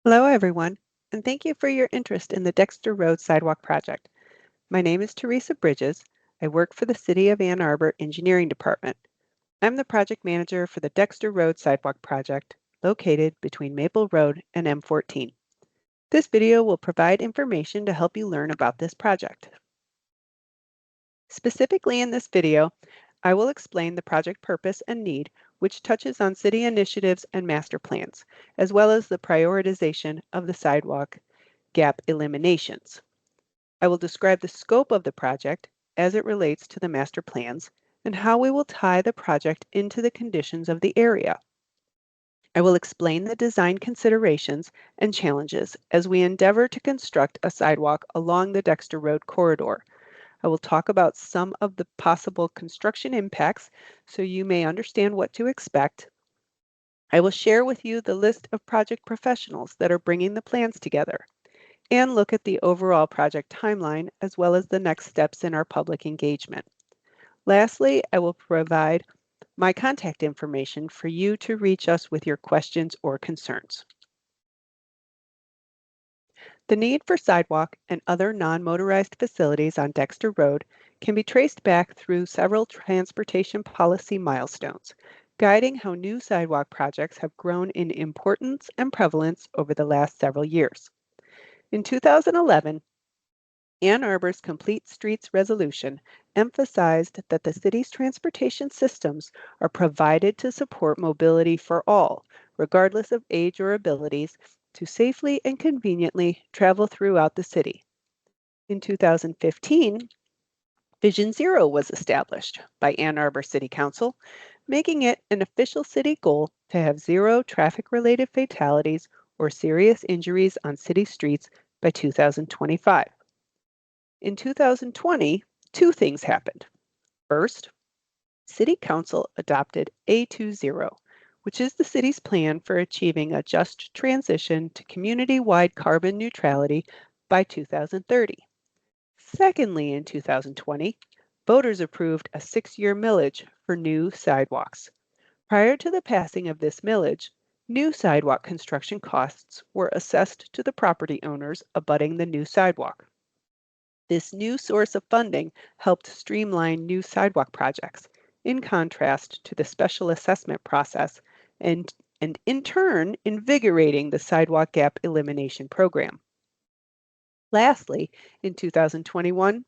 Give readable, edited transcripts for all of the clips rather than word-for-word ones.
Hello, everyone, and thank you for your interest in the Dexter Road Sidewalk Project. My name is Teresa Bridges. I work for the City of Ann Arbor Engineering Department. I'm the project manager for the Dexter Road Sidewalk Project, located between Maple Road and M14. This video will provide information to help you learn about this project. Specifically in this video, I will explain the project purpose and need, which touches on city initiatives and master plans, as well as the prioritization of the sidewalk gap eliminations. I will describe the scope of the project as it relates to the master plans and how we will tie the project into the conditions of the area. I will explain the design considerations and challenges as we endeavor to construct a sidewalk along the Dexter Road corridor. I will talk about some of the possible construction impacts so you may understand what to expect. I will share with you the list of project professionals that are bringing the plans together and look at the overall project timeline as well as the next steps in our public engagement. Lastly, I will provide my contact information for you to reach us with your questions or concerns. The need for sidewalk and other non-motorized facilities on Dexter Road can be traced back through several transportation policy milestones, guiding how new sidewalk projects have grown in importance and prevalence over the last several years. In 2011, Ann Arbor's Complete Streets Resolution emphasized that the city's transportation systems are provided to support mobility for all, regardless of age or abilities, to safely and conveniently travel throughout the city. In 2015, Vision Zero was established by Ann Arbor City Council, making it an official city goal to have zero traffic-related fatalities or serious injuries on city streets by 2025. In 2020, two things happened. First, City Council adopted A20, which is the city's plan for achieving a just transition to community-wide carbon neutrality by 2030. Secondly, in 2020, voters approved a 6-year millage for new sidewalks. Prior to the passing of this millage, new sidewalk construction costs were assessed to the property owners abutting the new sidewalk. This new source of funding helped streamline new sidewalk projects, in contrast to the special assessment process, and in turn, invigorating the sidewalk gap elimination program. Lastly, in 2021,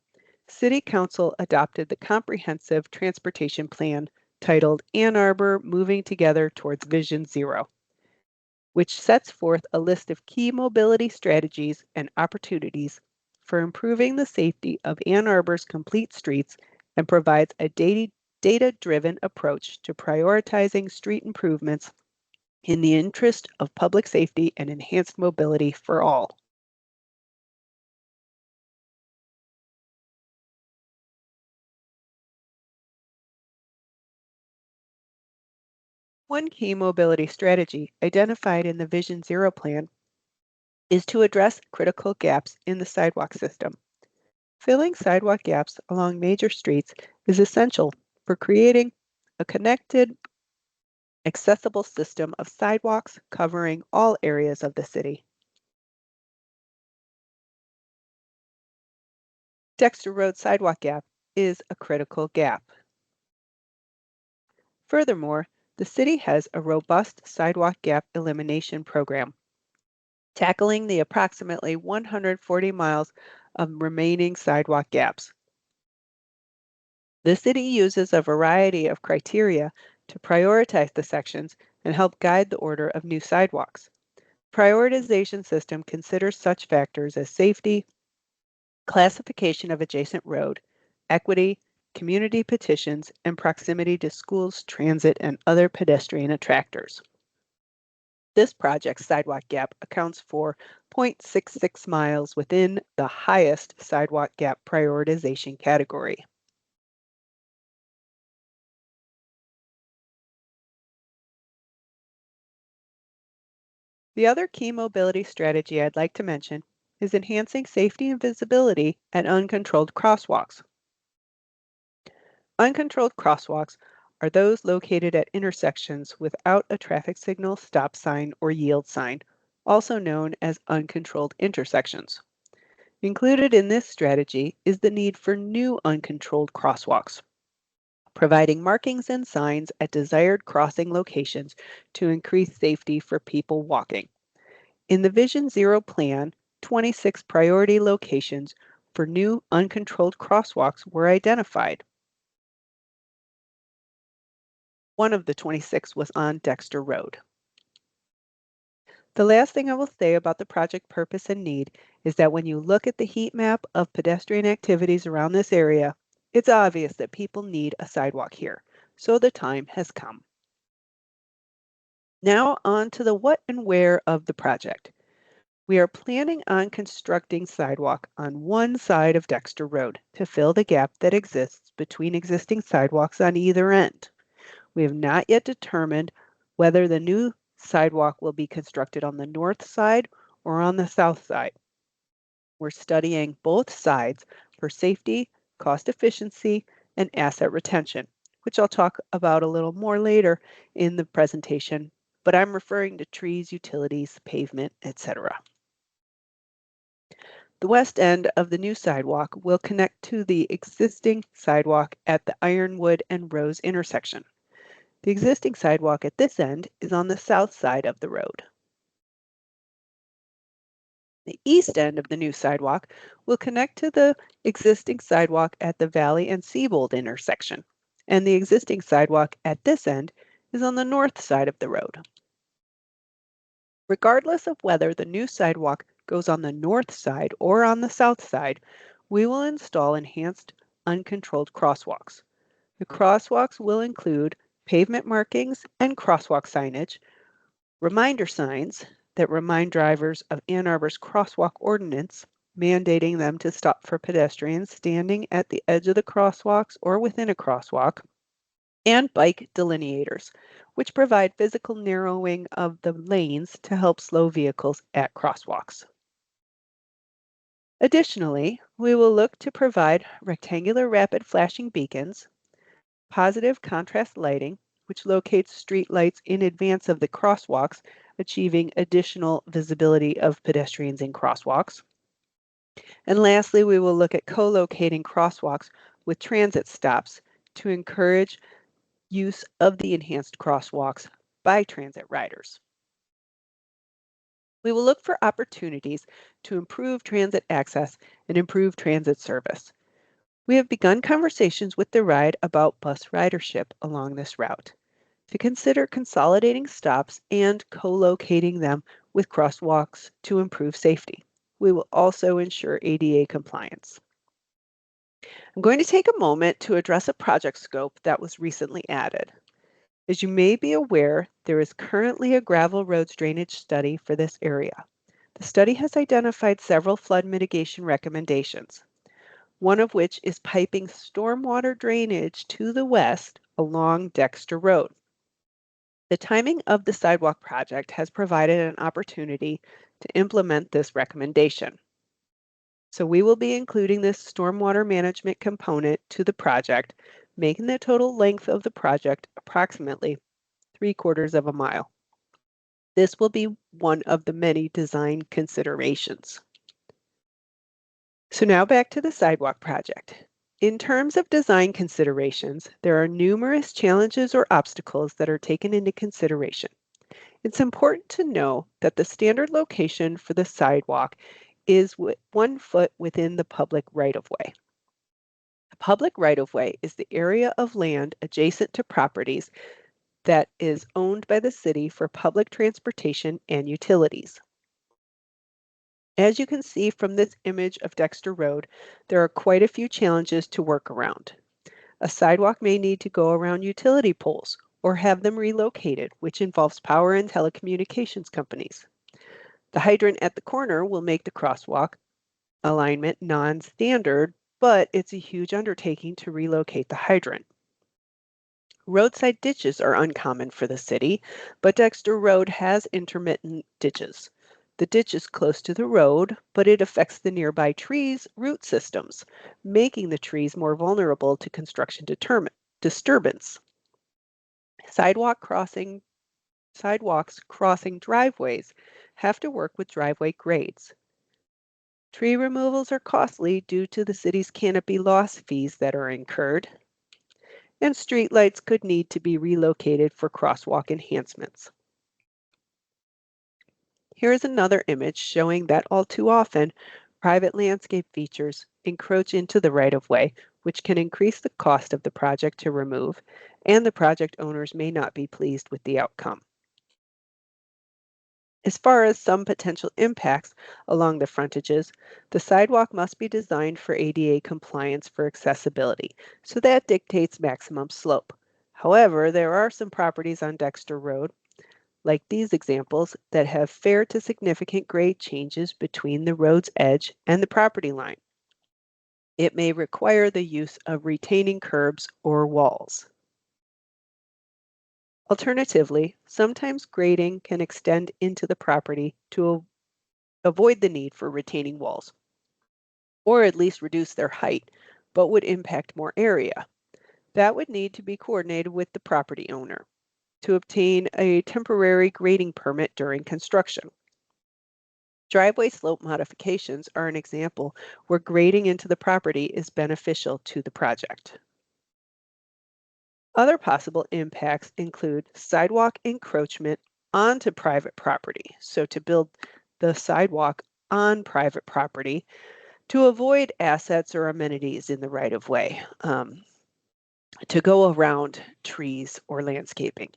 City Council adopted the Comprehensive Transportation Plan titled Ann Arbor Moving Together Towards Vision Zero, which sets forth a list of key mobility strategies and opportunities for improving the safety of Ann Arbor's complete streets and provides a data-driven approach to prioritizing street improvements in the interest of public safety and enhanced mobility for all. One key mobility strategy identified in the Vision Zero plan is to address critical gaps in the sidewalk system. Filling sidewalk gaps along major streets is essential for creating a connected, accessible system of sidewalks covering all areas of the city. Dexter Road sidewalk gap is a critical gap. Furthermore, the city has a robust sidewalk gap elimination program, tackling the approximately 140 miles of remaining sidewalk gaps. The city uses a variety of criteria to prioritize the sections and help guide the order of new sidewalks. Prioritization system considers such factors as safety, classification of adjacent road, equity, community petitions, and proximity to schools, transit, and other pedestrian attractors. This project's sidewalk gap accounts for 0.66 miles within the highest sidewalk gap prioritization category. The other key mobility strategy I'd like to mention is enhancing safety and visibility at uncontrolled crosswalks. Uncontrolled crosswalks are those located at intersections without a traffic signal, stop sign, or yield sign, also known as uncontrolled intersections. Included in this strategy is the need for new uncontrolled crosswalks, providing markings and signs at desired crossing locations to increase safety for people walking. In the Vision Zero plan, 26 priority locations for new uncontrolled crosswalks were identified. One of the 26 was on Dexter Road. The last thing I will say about the project purpose and need is that when you look at the heat map of pedestrian activities around this area, it's obvious that people need a sidewalk here, so the time has come. Now on to the what and where of the project. We are planning on constructing sidewalk on one side of Dexter Road to fill the gap that exists between existing sidewalks on either end. We have not yet determined whether the new sidewalk will be constructed on the north side or on the south side. We're studying both sides for safety, cost efficiency, and asset retention, which I'll talk about a little more later in the presentation, but I'm referring to trees, utilities, pavement, etc. The west end of the new sidewalk will connect to the existing sidewalk at the Ironwood and Rose intersection. The existing sidewalk at this end is on the south side of the road. The east end of the new sidewalk will connect to the existing sidewalk at the Valley and Siebold intersection, and the existing sidewalk at this end is on the north side of the road. Regardless of whether the new sidewalk goes on the north side or on the south side, we will install enhanced uncontrolled crosswalks. The crosswalks will include pavement markings and crosswalk signage, reminder signs that remind drivers of Ann Arbor's crosswalk ordinance, mandating them to stop for pedestrians standing at the edge of the crosswalks or within a crosswalk, and bike delineators, which provide physical narrowing of the lanes to help slow vehicles at crosswalks. Additionally, we will look to provide rectangular rapid flashing beacons, positive contrast lighting, which locates street lights in advance of the crosswalks, achieving additional visibility of pedestrians in crosswalks. And lastly, we will look at co-locating crosswalks with transit stops to encourage use of the enhanced crosswalks by transit riders. We will look for opportunities to improve transit access and improve transit service. We have begun conversations with the ride about bus ridership along this route to consider consolidating stops and co-locating them with crosswalks to improve safety. We will also ensure ADA compliance. I'm going to take a moment to address a project scope that was recently added. As you may be aware, there is currently a gravel roads drainage study for this area. The study has identified several flood mitigation recommendations, one of which is piping stormwater drainage to the west along Dexter Road. The timing of the sidewalk project has provided an opportunity to implement this recommendation. So we will be including this stormwater management component to the project, making the total length of the project approximately 3/4 of a mile. This will be one of the many design considerations. So now back to the sidewalk project. In terms of design considerations, there are numerous challenges or obstacles that are taken into consideration. It's important to know that the standard location for the sidewalk is 1 foot within the public right-of-way. The public right-of-way is the area of land adjacent to properties that is owned by the city for public transportation and utilities. As you can see from this image of Dexter Road, there are quite a few challenges to work around. A sidewalk may need to go around utility poles or have them relocated, which involves power and telecommunications companies. The hydrant at the corner will make the crosswalk alignment non-standard, but it's a huge undertaking to relocate the hydrant. Roadside ditches are uncommon for the city, but Dexter Road has intermittent ditches. The ditch is close to the road, but it affects the nearby trees' root systems, making the trees more vulnerable to construction disturbance. Sidewalk crossing Sidewalks crossing driveways have to work with driveway grades. Tree removals are costly due to the city's canopy loss fees that are incurred, and streetlights could need to be relocated for crosswalk enhancements. Here is another image showing that all too often, private landscape features encroach into the right-of-way, which can increase the cost of the project to remove, and the project owners may not be pleased with the outcome. As far as some potential impacts along the frontages, the sidewalk must be designed for ADA compliance for accessibility, so that dictates maximum slope. However, there are some properties on Dexter Road, like these examples, that have fair to significant grade changes between the road's edge and the property line. It may require the use of retaining curbs or walls. Alternatively, sometimes grading can extend into the property to avoid the need for retaining walls, or at least reduce their height, but would impact more area. That would need to be coordinated with the property owner to obtain a temporary grading permit during construction. Driveway slope modifications are an example where grading into the property is beneficial to the project. Other possible impacts include sidewalk encroachment onto private property. So to build the sidewalk on private property to avoid assets or amenities in the right of way, to go around trees or landscaping.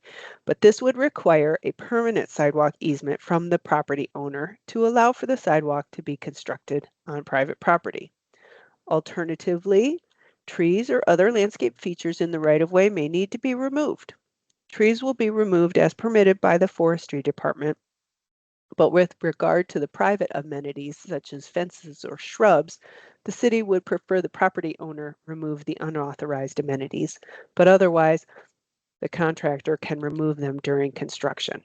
But this would require a permanent sidewalk easement from the property owner to allow for the sidewalk to be constructed on private property. Alternatively, trees or other landscape features in the right of way may need to be removed. Trees will be removed as permitted by the Forestry Department, but with regard to the private amenities such as fences or shrubs, the city would prefer the property owner remove the unauthorized amenities, but otherwise, the contractor can remove them during construction.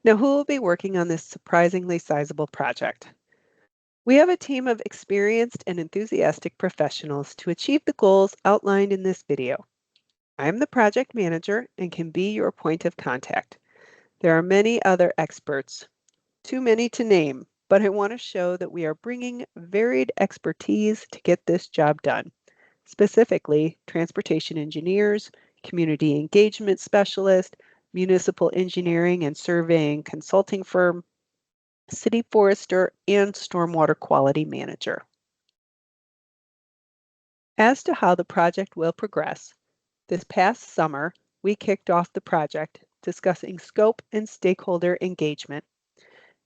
Now, who will be working on this surprisingly sizable project? We have a team of experienced and enthusiastic professionals to achieve the goals outlined in this video. I'm the project manager and can be your point of contact. There are many other experts, too many to name, but I want to show that we are bringing varied expertise to get this job done. Specifically, transportation engineers, community engagement specialist, municipal engineering and surveying consulting firm, city forester, and stormwater quality manager. As to how the project will progress, this past summer, we kicked off the project discussing scope and stakeholder engagement.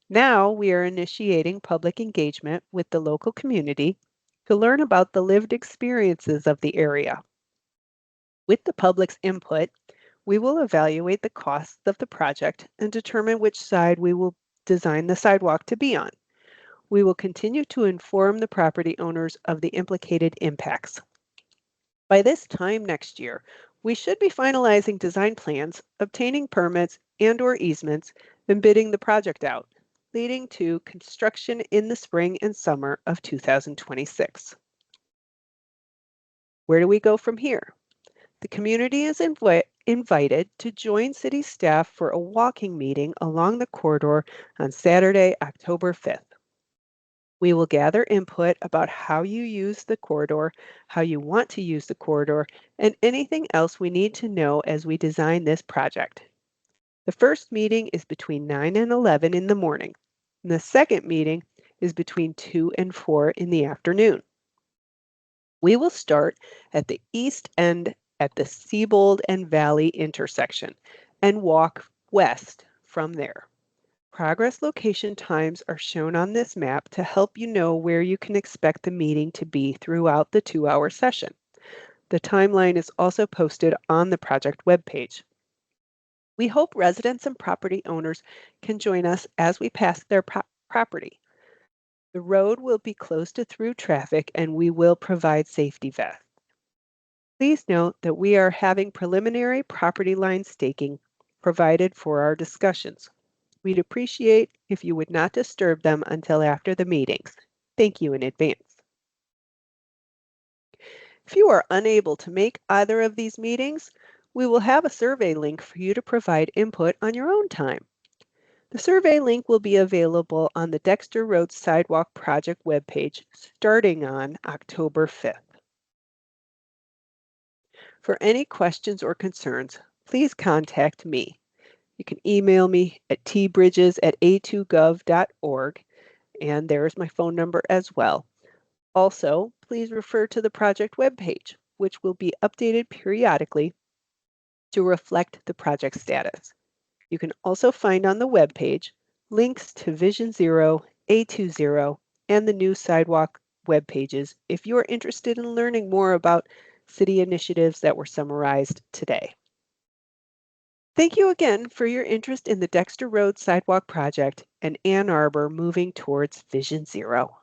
Now we are initiating public engagement with the local community to learn about the lived experiences of the area. With the public's input, we will evaluate the costs of the project and determine which side we will design the sidewalk to be on. We will continue to inform the property owners of the implicated impacts. By this time next year, we should be finalizing design plans, obtaining permits and/or easements, and bidding the project out, leading to construction in the spring and summer of 2026. Where do we go from here? The community is invited to join city staff for a walking meeting along the corridor on Saturday, October 5th. We will gather input about how you use the corridor, how you want to use the corridor, and anything else we need to know as we design this project. The first meeting is between 9 and 11 in the morning, and the second meeting is between 2 and 4 in the afternoon. We will start at the east end at the Siebold and Valley intersection and walk west from there. Progress location times are shown on this map to help you know where you can expect the meeting to be throughout the 2-hour session. The timeline is also posted on the project webpage. We hope residents and property owners can join us as we pass their property. The road will be closed to through traffic and we will provide safety vests. Please note that we are having preliminary property line staking provided for our discussions. We'd appreciate if you would not disturb them until after the meetings. Thank you in advance. If you are unable to make either of these meetings, we will have a survey link for you to provide input on your own time. The survey link will be available on the Dexter Road Sidewalk Project webpage starting on October 5th. For any questions or concerns, please contact me. You can email me at tbridges@a2gov.org, and there's my phone number as well. Also, please refer to the project webpage, which will be updated periodically to reflect the project status. You can also find on the webpage links to Vision Zero, A20, and the new Sidewalk web pages if you are interested in learning more about city initiatives that were summarized today. Thank you again for your interest in the Dexter Road Sidewalk project and Ann Arbor moving towards Vision Zero.